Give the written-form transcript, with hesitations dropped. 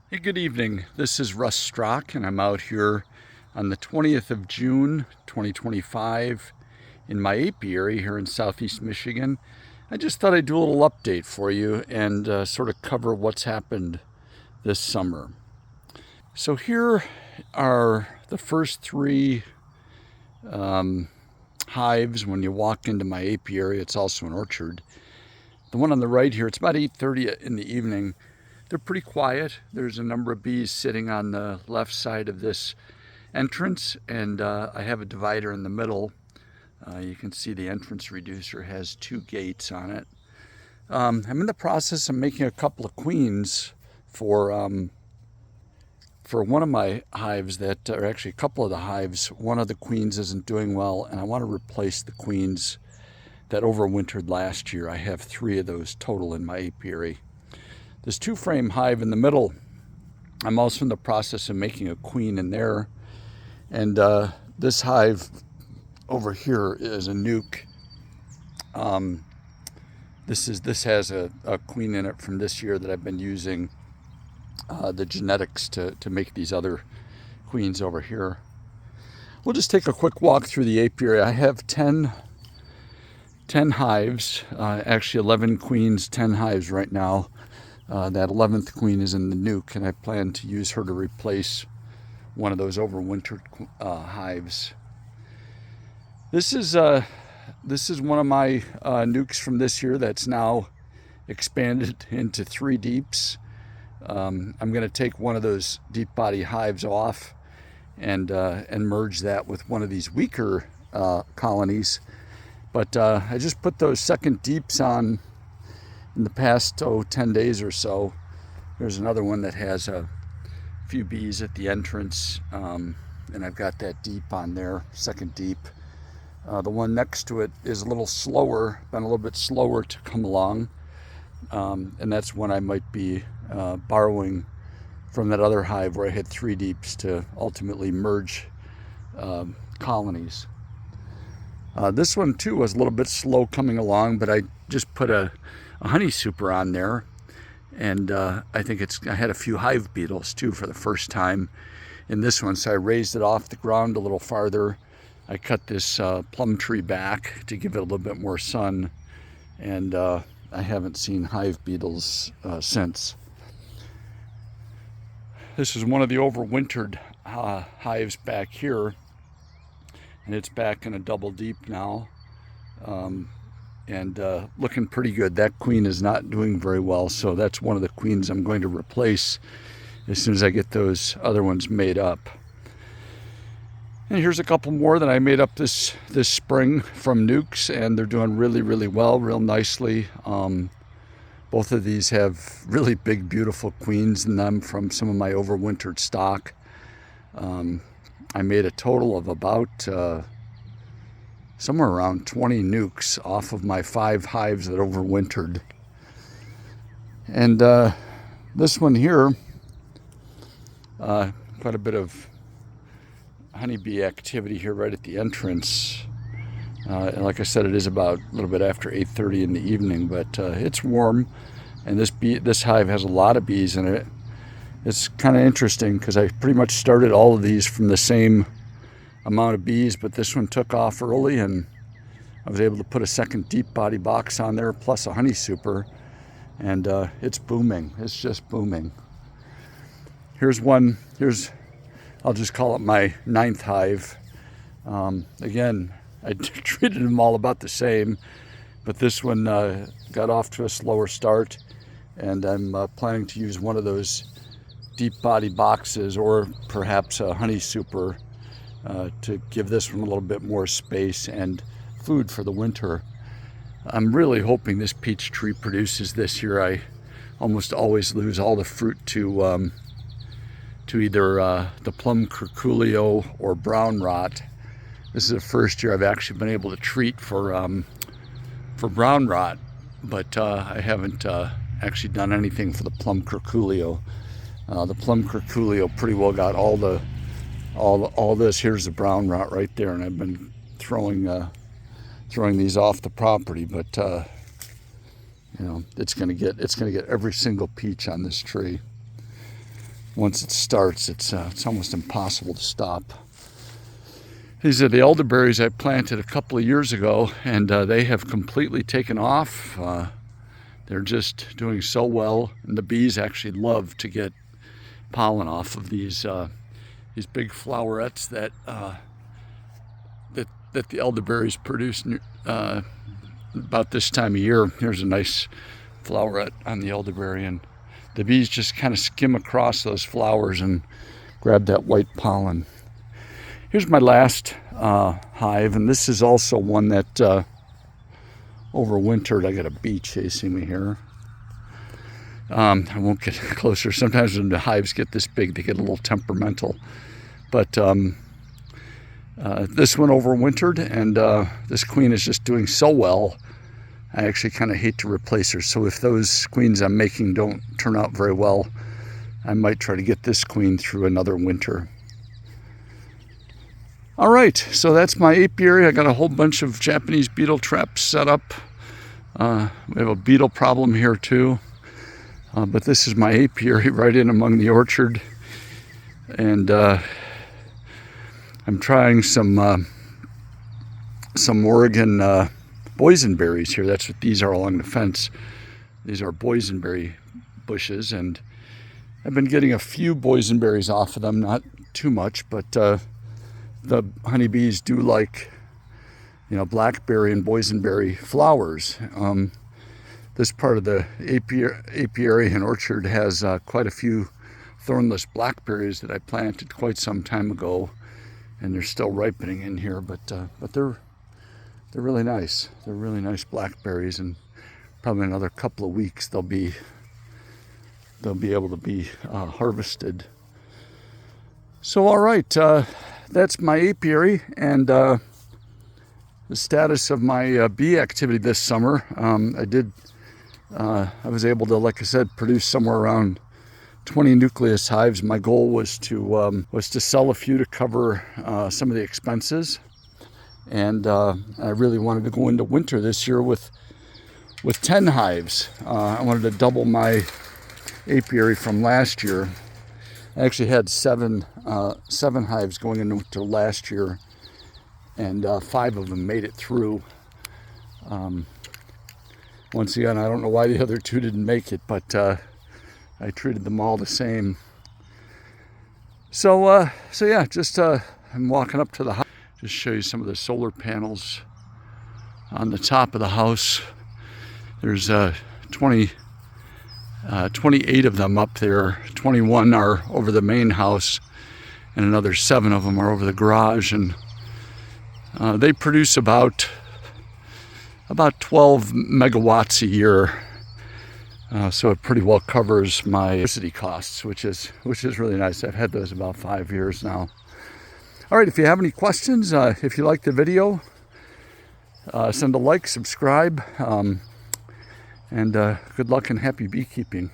Hey, good evening. This is Russ Strock, and I'm out here on the 20th of June, 2025, in my apiary here in southeast Michigan. I just thought I'd do a little update for you and sort of cover what's happened this summer. So here are the first three hives when you walk into my apiary. It's also an orchard. The one on the right here, it's about 8:30 in the evening. They're pretty quiet. There's a number of bees sitting on the left side of this entrance, and I have a divider in the middle. You can see the entrance reducer has two gates on it. I'm in the process of making a couple of queens for one of my hives that, or actually a couple of the hives. One of the queens isn't doing well, and I want to replace the queens that overwintered last year. I have 3 of those total in my apiary. This 2-frame hive in the middle, I'm also in the process of making a queen in there. And this hive over here is a nuke. This has a queen in it from this year that I've been using the genetics to make these other queens over here. We'll just take a quick walk through the apiary. I have 10 hives, actually 11 queens, 10 hives right now. That 11th queen is in the nuke, and I plan to use her to replace one of those overwintered hives. This is one of my nukes from this year that's now expanded into 3 deeps. I'm going to take one of those deep body hives off and merge that with one of these weaker colonies. But I just put those second deeps on in the past 10 days or so. There's another one that has a few bees at the entrance, and I've got that deep on there, second deep. The one next to it is a little slower, been a little bit slower to come along, and that's one I might be borrowing from that other hive where I had 3 deeps to ultimately merge colonies. This one too was a little bit slow coming along, but I just put a honey super on there, and I think I had a few hive beetles too for the first time in this one, so I raised it off the ground a little farther. I cut this plum tree back to give it a little bit more sun, and I haven't seen hive beetles since. This is one of the overwintered hives back here, and it's back in a double deep now. And looking pretty good. That queen is not doing very well, so that's one of the queens I'm going to replace as soon as I get those other ones made up. And here's a couple more that I made up this spring from nukes, and they're doing really, really well, real nicely. Both of these have really big, beautiful queens in them from some of my overwintered stock. I made a total of about somewhere around 20 nukes off of my 5 hives that overwintered. And this one here, quite a bit of honeybee activity here right at the entrance. And like I said, it is about a little bit after 8:30 in the evening, but it's warm, and this hive has a lot of bees in it. It's kind of interesting because I pretty much started all of these from the same amount of bees, but this one took off early, and I was able to put a second deep body box on there plus a honey super, and it's booming. It's just booming. Here's I'll just call it my 9th hive. Again, I treated them all about the same, but this one got off to a slower start, and I'm planning to use one of those deep body boxes or perhaps a honey super to give this one a little bit more space and food for the winter. I'm really hoping this peach tree produces this year. I almost always lose all the fruit to either the plum curculio or brown rot. This is the first year I've actually been able to treat for brown rot, but I haven't actually done anything for the plum curculio. The plum curculio pretty well got all this. Here's the brown rot right there, and I've been throwing these off the property, but it's gonna get every single peach on this tree. once it starts, it's almost impossible to stop. These are the elderberries I planted a couple of years ago, and they have completely taken off. They're just doing so well, and the bees actually love to get pollen off of these big flowerets that the elderberries produce about this time of year. Here's a nice floweret on the elderberry, and the bees just kind of skim across those flowers and grab that white pollen. Here's my last hive, and this is also one that overwintered. I got a bee chasing me here. I won't get closer. Sometimes when the hives get this big, they get a little temperamental. But this one overwintered, and this queen is just doing so well, I actually kind of hate to replace her. So if those queens I'm making don't turn out very well, I might try to get this queen through another winter. All right, so that's my apiary. I got a whole bunch of Japanese beetle traps set up. We have a beetle problem here too. But this is my apiary right in among the orchard. And I'm trying some Oregon boysenberries here. That's what these are along the fence. These are boysenberry bushes, and I've been getting a few boysenberries off of them, not too much, but the honeybees do like, blackberry and boysenberry flowers. This part of the apiary and orchard has quite a few thornless blackberries that I planted quite some time ago, and they're still ripening in here. But they're really nice. They're really nice blackberries, and probably another couple of weeks they'll be able to be harvested. So all right, that's my apiary and the status of my bee activity this summer. I was able to, like I said, produce somewhere around 20 nucleus hives. My goal was to sell a few to cover some of the expenses, and I really wanted to go into winter this year with 10 hives. I wanted to double my apiary from last year. I actually had seven hives going into last year, and 5 of them made it through. Once again, I don't know why the other 2 didn't make it, but I treated them all the same. So yeah, just I'm walking up to the house. Just show you some of the solar panels on the top of the house. There's 28 of them up there. 21 are over the main house, and another 7 of them are over the garage. And they produce about 12 megawatts a year. So it pretty well covers my electricity costs, which is really nice. I've had those about 5 years now. All right, if you have any questions, if you like the video, send a like, subscribe, and good luck and happy beekeeping.